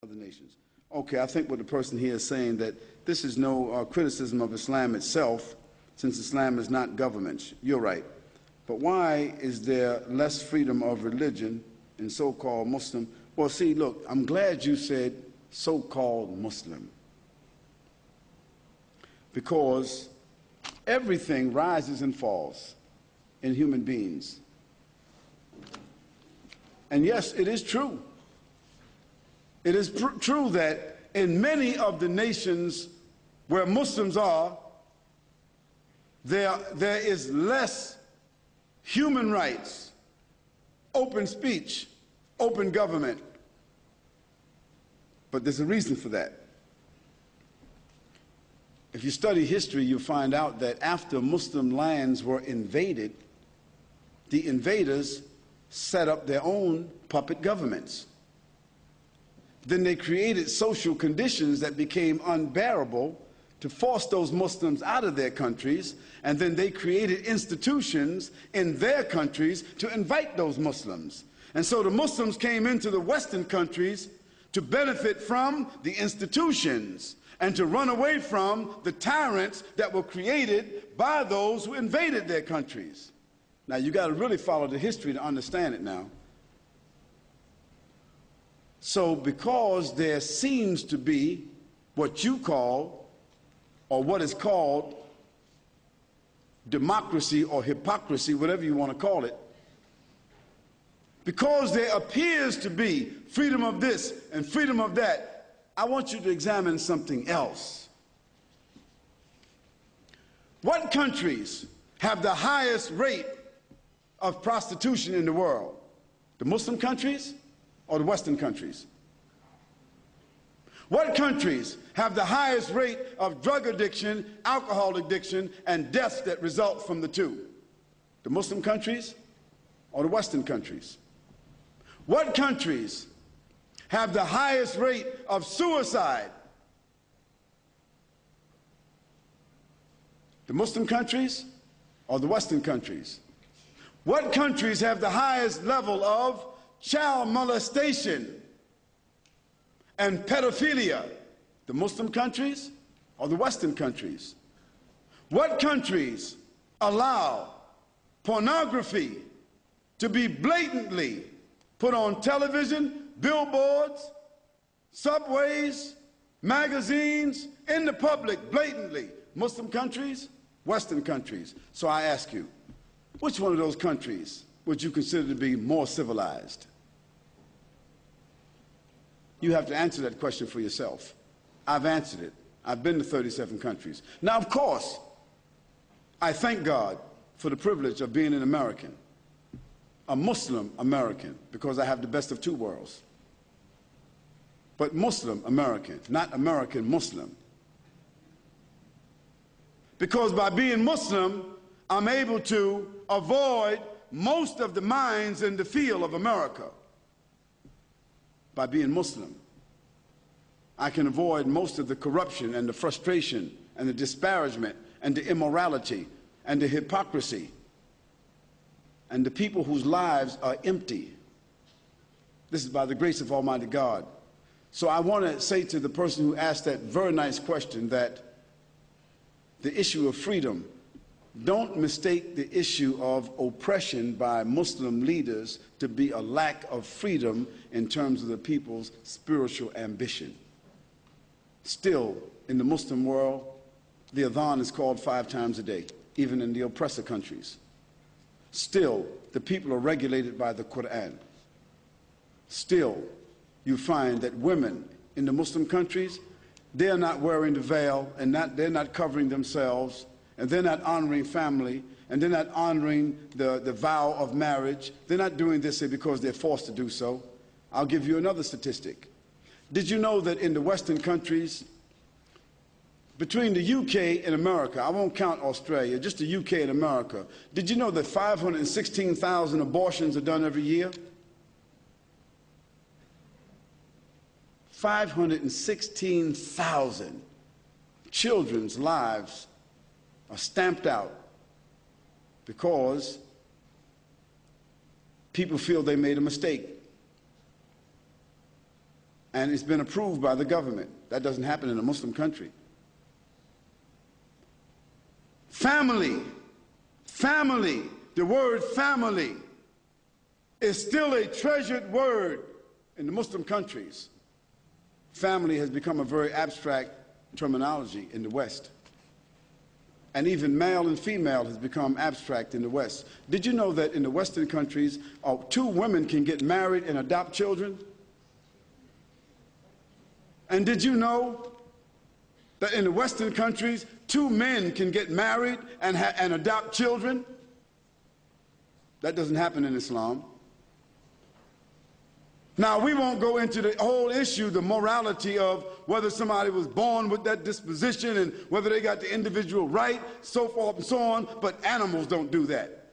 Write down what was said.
other nations. Okay, I think what the person here is saying that this is no criticism of Islam itself, since Islam is not government. You're right. But why is there less freedom of religion in so-called Muslim? Well, see, look, I'm glad you said so-called Muslim, because everything rises and falls in human beings. And yes, it is true. It is true that in many of the nations where Muslims are, there is less human rights, open speech, open government. But there's a reason for that. If you study history, you'll find out that after Muslim lands were invaded, the invaders set up their own puppet governments. Then they created social conditions that became unbearable to force those Muslims out of their countries, and then they created institutions in their countries to invite those Muslims. And so the Muslims came into the Western countries to benefit from the institutions and to run away from the tyrants that were created by those who invaded their countries. Now, you got to really follow the history to understand it now. So because there seems to be what you call, or what is called, democracy or hypocrisy, whatever you want to call it, because there appears to be freedom of this and freedom of that, I want you to examine something else. What countries have the highest rate of prostitution in the world? The Muslim countries or the Western countries? What countries have the highest rate of drug addiction, alcohol addiction, and deaths that result from the two? The Muslim countries or the Western countries? What countries have the highest rate of suicide? The Muslim countries or the Western countries? What countries have the highest level of child molestation and pedophilia? The Muslim countries or the Western countries? What countries allow pornography to be blatantly put on television, billboards, subways, magazines, in the public, blatantly? Muslim countries, Western countries. So I ask you, which one of those countries would you consider to be more civilized? You have to answer that question for yourself. I've answered it. I've been to 37 countries. Now, of course, I thank God for the privilege of being an American, a Muslim American, because I have the best of two worlds. But Muslim American, not American Muslim. Because by being Muslim, I'm able to avoid most of the mines in the field of America. By being Muslim, I can avoid most of the corruption and the frustration and the disparagement and the immorality and the hypocrisy and the people whose lives are empty. This is by the grace of Almighty God. So I want to say to the person who asked that very nice question that the issue of freedom, don't mistake the issue of oppression by Muslim leaders to be a lack of freedom in terms of the people's spiritual ambition. Still, in the Muslim world, the adhan is called 5 times a day, even in the oppressor countries. Still, the people are regulated by the Quran. Still, you find that women in the Muslim countries, they're not wearing the veil and they're not covering themselves, and they're not honoring family, and they're not honoring the vow of marriage. They're not doing this because they're forced to do so. I'll give you another statistic. Did you know that in the Western countries, between the UK and America, I won't count Australia, just the UK and America, did you know that 516,000 abortions are done every year? 516,000 children's lives are stamped out because people feel they made a mistake. and it's been approved by the government. That doesn't happen in a Muslim country. Family, family, the word family is still a treasured word in the Muslim countries. Family has become a very abstract terminology in the West. And even male and female has become abstract in the West. Did you know that in the Western countries, 2 women can get married and adopt children? And did you know that in the Western countries, 2 men can get married and adopt children? That doesn't happen in Islam. Now, we won't go into the whole issue, the morality of whether somebody was born with that disposition and whether they got the individual right, so forth and so on, but animals don't do that.